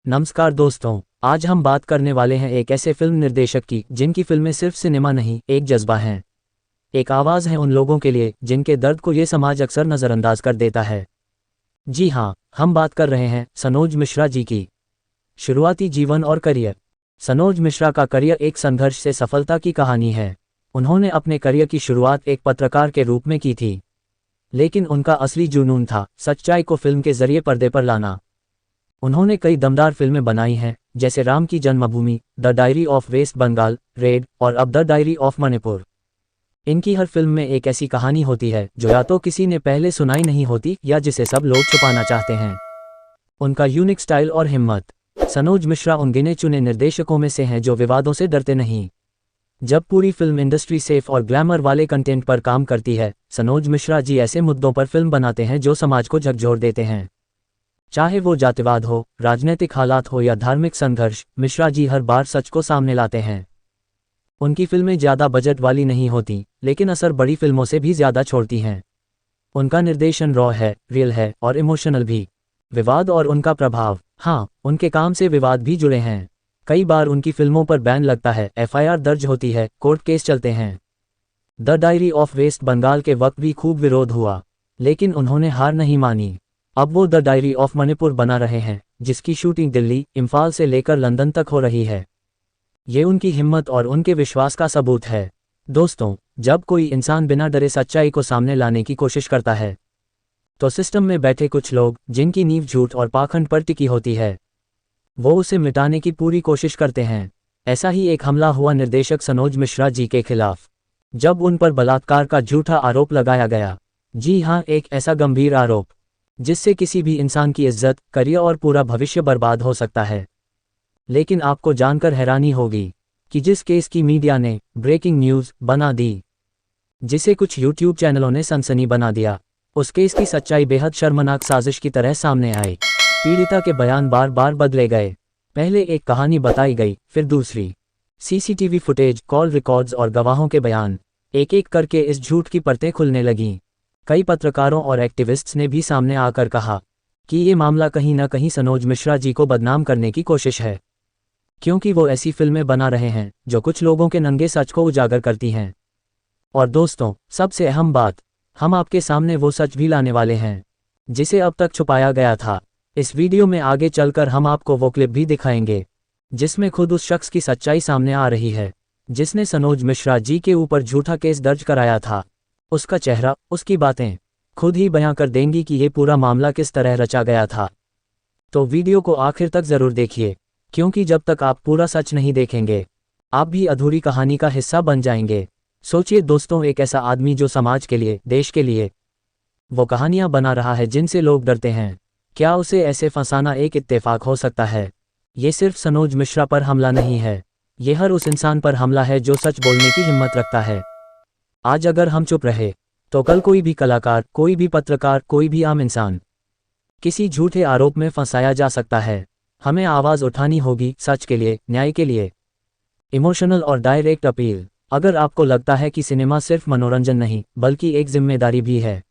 नमस्कार दोस्तों, आज हम बात करने वाले हैं एक ऐसे फिल्म निर्देशक की जिनकी फिल्में सिर्फ सिनेमा नहीं, एक जज्बा हैं। एक आवाज़ है उन लोगों के लिए जिनके दर्द को ये समाज अक्सर नज़रअंदाज कर देता है। जी हाँ, हम बात कर रहे हैं सनोज मिश्रा जी की। शुरुआती जीवन और करियर। सनोज मिश्रा का करियर एक संघर्ष से सफलता की कहानी है। उन्होंने अपने करियर की शुरुआत एक पत्रकार के रूप में की थी, लेकिन उनका असली जुनून था सच्चाई को फिल्म के जरिए पर्दे पर लाना। उन्होंने कई दमदार फिल्में बनाई हैं, जैसे राम की जन्मभूमि, the diary of waste Bengal, red और अब द डायरी ऑफ मणिपुर। इनकी हर फिल्म में एक ऐसी कहानी होती है जो या तो किसी ने पहले सुनाई नहीं होती या जिसे सब लोग छुपाना चाहते हैं। उनका यूनिक स्टाइल और हिम्मत। सनोज मिश्रा उन गिने चुने निर्देशकों में से हैं जो विवादों से डरते नहीं। जब पूरी फिल्म इंडस्ट्री सेफ और ग्लैमर वाले कंटेंट पर काम करती है, सनोज मिश्रा जी ऐसे मुद्दों पर फिल्म बनाते हैं जो समाज को झकझोर देते हैं। चाहे वो जातिवाद हो, राजनीतिक हालात हो या धार्मिक संघर्ष, मिश्रा जी हर बार सच को सामने लाते हैं। उनकी फिल्में ज़्यादा बजट वाली नहीं होती, लेकिन असर बड़ी फिल्मों से भी ज़्यादा छोड़ती हैं। उनका निर्देशन रॉ है, रियल है और इमोशनल भी। विवाद और उनका प्रभाव। हाँ, उनके काम से विवाद भी जुड़े हैं। कई बार उनकी फिल्मों पर बैन लगता है, एफआईआर दर्ज होती है, कोर्ट केस चलते हैं। The diary of waste Bengal के वक्त भी खूब विरोध हुआ, लेकिन उन्होंने हार नहीं मानी। अब वो द डायरी ऑफ मणिपुर बना रहे हैं, जिसकी शूटिंग दिल्ली, इम्फाल से लेकर लंदन तक हो रही है। ये उनकी हिम्मत और उनके विश्वास का सबूत है। दोस्तों, जब कोई इंसान बिना डरे सच्चाई को सामने लाने की कोशिश करता है, तो सिस्टम में बैठे कुछ लोग, जिनकी नींव झूठ और पाखंड पर टिकी होती है, वो उसे मिटाने की पूरी कोशिश करते हैं। ऐसा ही एक हमला हुआ निर्देशक सनोज मिश्रा जी के खिलाफ, जब उन पर बलात्कार का झूठा आरोप लगाया गया। जी हाँ, एक ऐसा गंभीर आरोप जिससे किसी भी इंसान की इज्जत, करियर और पूरा भविष्य बर्बाद हो सकता है। लेकिन आपको जानकर हैरानी होगी कि जिस केस की मीडिया ने ब्रेकिंग न्यूज़ बना दी, जिसे कुछ यूट्यूब चैनलों ने सनसनी बना दिया, उस केस की सच्चाई बेहद शर्मनाक साजिश की तरह सामने आई। पीड़िता के बयान बार बार बदले गए। पहले एक कहानी बताई गई, फिर दूसरी। सीसीटीवी फुटेज, कॉल रिकॉर्ड्स और गवाहों के बयान, एक एक करके इस झूठ की परतें खुलने लगीं। कई पत्रकारों और एक्टिविस्ट्स ने भी सामने आकर कहा कि ये मामला कहीं न कहीं सनोज मिश्रा जी को बदनाम करने की कोशिश है, क्योंकि वो ऐसी फिल्में बना रहे हैं जो कुछ लोगों के नंगे सच को उजागर करती हैं। और दोस्तों, सबसे अहम बात, हम आपके सामने वो सच भी लाने वाले हैं जिसे अब तक छुपाया गया था। इस वीडियो में आगे चलकर हम आपको वो क्लिप भी दिखाएंगे जिसमें खुद उस शख्स की सच्चाई सामने आ रही है जिसने सनोज मिश्रा जी के ऊपर झूठा केस दर्ज कराया था। उसका चेहरा, उसकी बातें खुद ही बयां कर देंगी कि ये पूरा मामला किस तरह रचा गया था। तो वीडियो को आखिर तक ज़रूर देखिए, क्योंकि जब तक आप पूरा सच नहीं देखेंगे, आप भी अधूरी कहानी का हिस्सा बन जाएंगे। सोचिए दोस्तों, एक ऐसा आदमी जो समाज के लिए, देश के लिए वो कहानियां बना रहा है जिनसे लोग डरते हैं, क्या उसे ऐसे फंसाना एक इत्तेफाक हो सकता है? ये सिर्फ सनोज मिश्रा पर हमला नहीं है, ये हर उस इंसान पर हमला है जो सच बोलने की हिम्मत रखता है। आज अगर हम चुप रहे, तो कल कोई भी कलाकार, कोई भी पत्रकार, कोई भी आम इंसान किसी झूठे आरोप में फंसाया जा सकता है। हमें आवाज़ उठानी होगी सच के लिए, न्याय के लिए। इमोशनल और डायरेक्ट अपील। अगर आपको लगता है कि सिनेमा सिर्फ मनोरंजन नहीं बल्कि एक जिम्मेदारी भी है,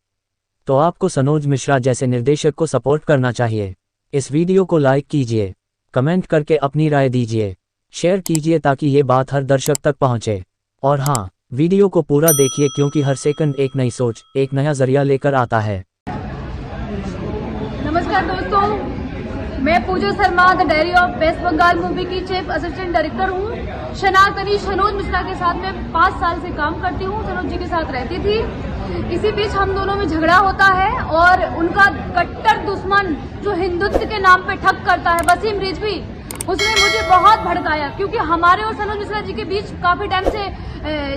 तो आपको सनोज मिश्रा जैसे निर्देशक को सपोर्ट करना चाहिए। इस वीडियो को लाइक कीजिए, कमेंट करके अपनी राय दीजिए, शेयर कीजिए ताकि ये बात हर दर्शक तक पहुंचे। और हाँ, वीडियो को पूरा देखिए क्योंकि हर सेकंड एक नई सोच, एक नया जरिया लेकर आता है। नमस्कार दोस्तों, मैं Pooja Sharma the diary of waste Bengal movie की चीफ असिस्टेंट डायरेक्टर हूँ। शनातनी सनोज मिश्रा के साथ मैं 5 साल से काम करती हूँ, सनोज जी के साथ रहती थी। इसी बीच हम दोनों में झगड़ा होता है और उनका कट्टर दुश्मन जो हिंदुत्व के नाम पे ठग करता है, वसीम रिजवी, उसने मुझे बहुत भड़काया क्योंकि हमारे और सनोज मिश्रा जी के बीच काफी टाइम से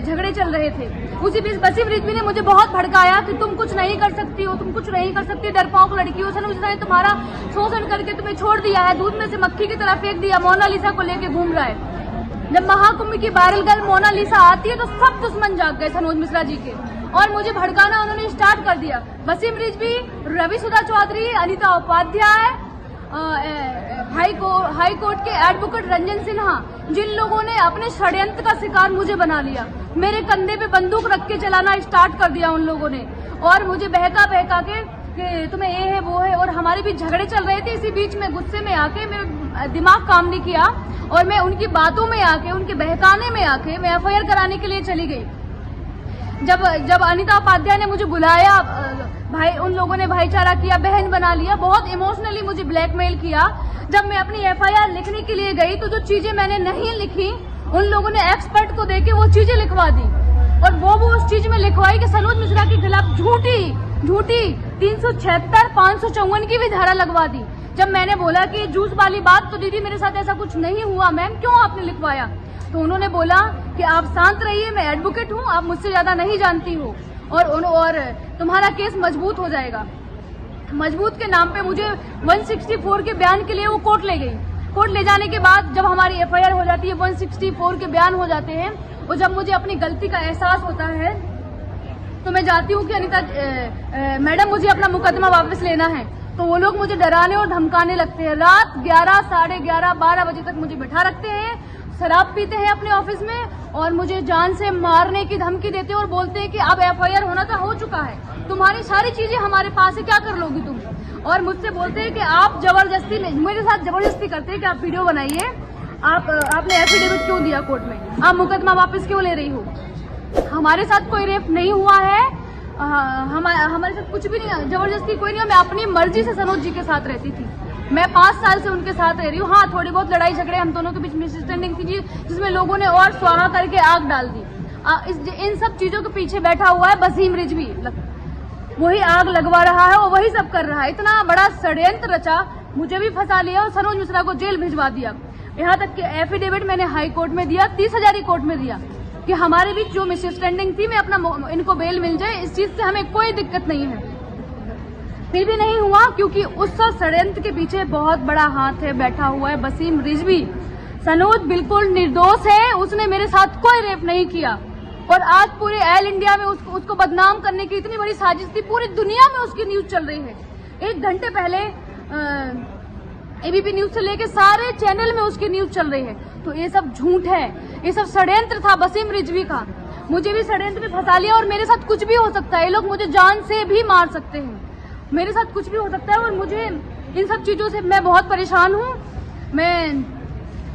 झगड़े चल रहे थे। उसी बीच वसीम रिजवी ने मुझे बहुत भड़काया कि तुम कुछ नहीं कर सकती हो, तुम कुछ नहीं कर सकती, डरपोक लड़की हो, सनोज मिश्रा ने तुम्हारा शोषण करके तुम्हें छोड़ दिया है, दूध में से मक्खी की तरह फेंक दिया, मोनालिसा को लेके घूम रहा है। जब महाकुंभ की वायरल गर्ल मोनालिसा आती है तो सब दुश्मन जाग गए सनोज मिश्रा जी के और मुझे भड़काना उन्होंने स्टार्ट कर दिया। वसीम रिजवी, रवि सुधा चौधरी, अनिता उपाध्याय, हाई कोर्ट के एडवोकेट रंजन सिन्हा, जिन लोगों ने अपने षड्यंत्र का शिकार मुझे बना लिया, मेरे कंधे पे बंदूक रख के चलाना स्टार्ट कर दिया उन लोगों ने और मुझे बहका बहका के कि तुम्हें ये है वो है, और हमारे बीच झगड़े चल रहे थे। इसी बीच में गुस्से में आके मेरे दिमाग काम नहीं किया और मैं उनकी बातों में आके, उनके बहकाने में आके मैं एफआईआर कराने के लिए चली गई। जब अनीता उपाध्याय ने मुझे बुलाया, भाई उन लोगों ने भाईचारा किया, बहन बना लिया, बहुत इमोशनली मुझे ब्लैकमेल किया। जब मैं अपनी एफआईआर लिखने के लिए गई तो जो चीजें मैंने नहीं लिखी उन लोगों ने एक्सपर्ट को देके वो चीजें लिखवा दी और वो उस चीज में लिखवाई कि सनोज मिश्रा के खिलाफ झूठी 376, 554 की भी धारा लगवा दी। जब मैंने बोला कि जूस वाली बात तो दीदी मेरे साथ ऐसा कुछ नहीं हुआ मैम, क्यों आपने लिखवाया? तो उन्होंने बोला कि आप शांत रहिए, मैं एडवोकेट हूँ, आप मुझसे ज्यादा नहीं जानती हो और तुम्हारा केस मजबूत हो जाएगा। मजबूत के नाम पे मुझे 164 के बयान के लिए वो कोर्ट ले गई। कोर्ट ले जाने के बाद जब हमारी एफआईआर हो जाती है, 164 के बयान हो जाते हैं और जब मुझे अपनी गलती का एहसास होता है तो मैं जाती हूँ कि अनीता मैडम मुझे अपना मुकदमा वापस लेना है। तो वो लोग मुझे डराने और धमकाने लगते हैं। रात 11, साढ़े 11, 12 बजे तक मुझे बैठा रखते हैं, शराब पीते हैं अपने ऑफिस में और मुझे जान से मारने की धमकी देते हैं और बोलते हैं कि अब एफआईआर होना तो हो चुका है, तुम्हारी सारी चीजें हमारे पास है, क्या कर लोगी तुम? और मुझसे बोलते हैं कि आप जबरदस्ती मेरे साथ जबरदस्ती करते हैं कि आप वीडियो बनाइए, आपने एफिडेविट क्यों दिया कोर्ट में, आप मुकदमा वापस क्यों ले रही हो? हमारे साथ कोई रेप नहीं हुआ है, हमारे साथ कुछ भी नहीं, जबरदस्ती कोई नहीं। मैं अपनी मर्जी से सनोज जी के साथ रहती थी, मैं 5 साल से उनके साथ रह रही हूँ। हाँ, थोड़ी बहुत लड़ाई झगड़े हम दोनों के बीच मिसअंडरस्टैंडिंग थी जिसमें लोगों ने और स्वाहा करके आग डाल दी। इन सब चीजों के पीछे बैठा हुआ है वसीम रिजवी, वही आग लगवा रहा है और वही सब कर रहा है। इतना बड़ा षड्यंत्र रचा, मुझे भी फंसा लिया और सनोज मिश्रा को जेल भिजवा दिया। यहाँ तक कि एफिडेविट मैंने हाई कोर्ट में दिया, 30,000 कोर्ट में दिया कि हमारे बीच जो मिसअंडरस्टैंडिंग थी, मैं अपना इनको बेल मिल जाए, इस चीज से हमें कोई दिक्कत नहीं है। फिर भी नहीं हुआ क्योंकि उस षड्यंत्र के पीछे बहुत बड़ा हाथ है, बैठा हुआ है वसीम रिजवी। सनोज बिल्कुल निर्दोष है, उसने मेरे साथ कोई रेप नहीं किया और आज पूरे ऑल इंडिया में उसको बदनाम करने की इतनी बड़ी साजिश थी, पूरी दुनिया में उसकी न्यूज चल रही है। 1 घंटे पहले एबीपी न्यूज से लेके सारे चैनल में उसकी न्यूज चल रही है। तो ये सब झूठ है, ये सब षड्यंत्र था वसीम रिजवी का। मुझे भी षड्यंत्र में फंसा लिया और मेरे साथ कुछ भी हो सकता है, ये लोग मुझे जान से भी मार सकते हैं, मेरे साथ कुछ भी हो सकता है। और मुझे इन सब चीजों से मैं बहुत परेशान हूँ। मैं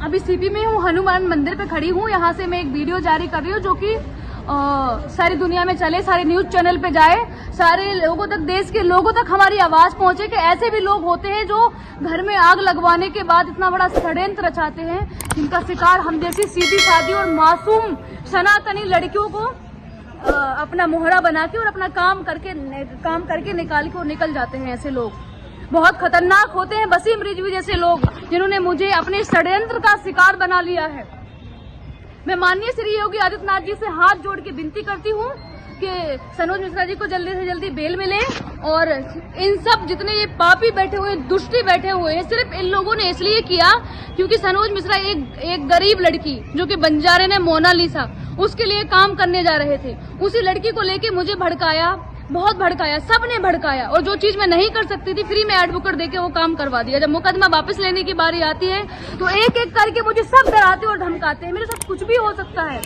अभी सीपी में हूँ, हनुमान मंदिर पे खड़ी हूँ। यहाँ से मैं एक वीडियो जारी कर रही हूँ जो कि सारी दुनिया में चले, सारे न्यूज चैनल पे जाए, सारे लोगों तक, देश के लोगों तक हमारी आवाज पहुंचे कि ऐसे भी लोग होते हैं जो घर में आग लगवाने के बाद इतना बड़ा षड्यंत्र रचाते हैं, जिनका शिकार हम जैसी सीधी सादी और मासूम सनातनी लड़कियों को अपना मोहरा बना के और अपना काम करके निकाल के और निकल जाते हैं। ऐसे लोग बहुत खतरनाक होते हैं, वसीम रिजवी जैसे लोग, जिन्होंने मुझे अपने षड्यंत्र का शिकार बना लिया है। मैं माननीय श्री योगी आदित्यनाथ जी से हाथ जोड़ के विनती करती हूँ कि सनोज मिश्रा जी को जल्दी से जल्दी बेल मिले और इन सब जितने ये पापी बैठे हुए, दुष्टी बैठे हुए हैं, सिर्फ इन लोगों ने इसलिए किया क्योंकि सनोज मिश्रा एक गरीब लड़की जो कि बंजारे ने मोनालिसा, उसके लिए काम करने जा रहे थे, उसी लड़की को लेके मुझे भड़काया, बहुत भड़काया, सबने भड़काया। और जो चीज मैं नहीं कर सकती थी, फ्री में एडवोकेट देके वो काम करवा दिया। जब मुकदमा वापस लेने की बारी आती है तो एक एक करके मुझे सब डराते और धमकाते हैं। मेरे साथ कुछ भी हो सकता है,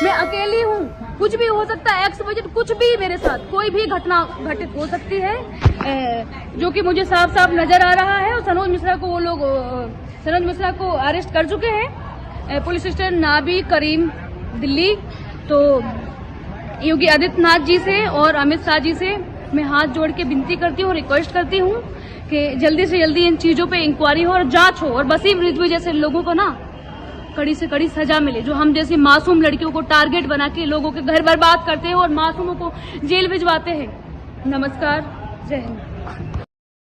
मैं अकेली हूँ, कुछ भी हो सकता है, एक्स कुछ भी मेरे साथ कोई भी घटना घटित हो सकती है, जो कि मुझे साफ साफ नजर आ रहा है। और सनोज मिश्रा को वो लोग सनोज मिश्रा को अरेस्ट कर चुके हैं, पुलिस स्टेशन नाबी करीम दिल्ली। तो योगी आदित्यनाथ जी से और अमित शाह जी से मैं हाथ जोड़ के विनती करती हूँ, रिक्वेस्ट करती हूँ कि जल्दी से जल्दी इन चीजों पे इंक्वायरी हो और जांच हो और वसीम रिजवी जैसे लोगों को ना कड़ी से कड़ी सजा मिले, जो हम जैसी मासूम लड़कियों को टारगेट बना के लोगों के घर बर्बाद करते हैं और मासूमों को जेल भिजवाते हैं। नमस्कार, जय हिंद।